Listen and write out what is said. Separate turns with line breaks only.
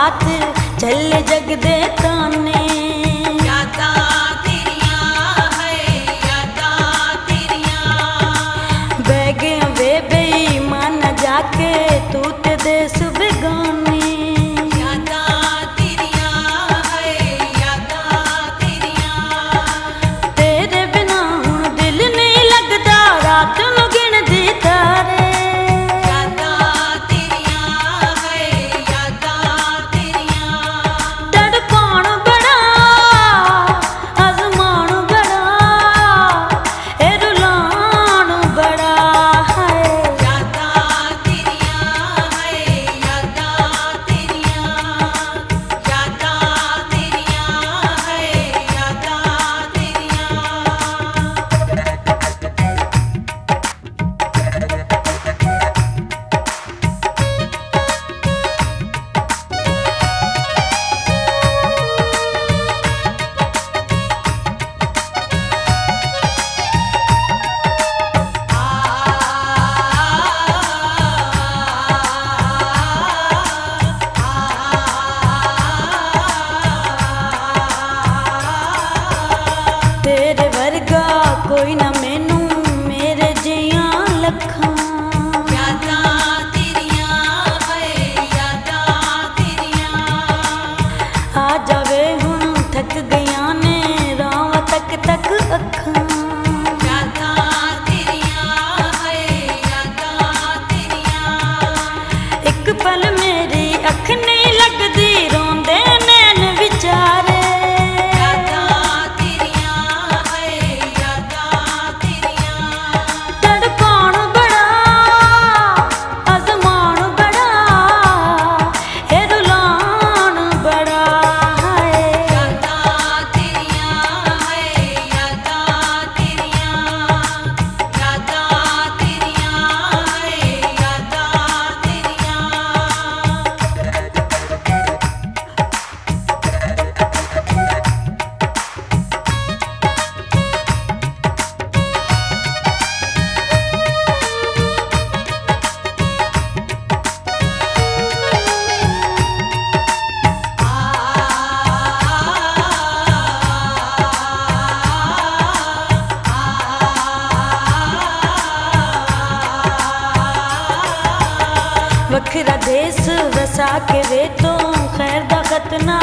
साथ चले जग दे ताने।
यादा तेरियां है यादा तेरियां।
बह गया वे बेईमान जाके तू ते देस बेगाने।
यादा तेरियां है यादा तेरियां।
तेरे बिना हुण दिल नहीं लगदा रात नू गिनदी तारे।
यादा तेरियां है यादा तेरियां।
तड़पाण बड़ा आजमाण बड़ा ए रुलाण बड़ा है।
यादा तेरियां है यादा तेरियां। यादा तेरियां है यादा तेरियां।
तेरे वर्गा कोई ना मैनू मेरे जियां लखां।
यादा तेरियां है यादा तेरियां।
आ जावे हुण थक गईयां ने रावां तक तक अखां।
यादा तेरियां है यादा तेरियां।
एक पल मेरी अख नहीं लगदी रोंदे नैन विचारे।
यादा तेरियां है यादा तेरियां।
तड़पाण बड़ा आजमाण बड़ा ए रुलाण बड़ा है।
यादा तेरियां है यादा तेरियां। यादा तेरियां है यादा तेरियां।
वखरा देस वसा के वे तो खैर दा खत ना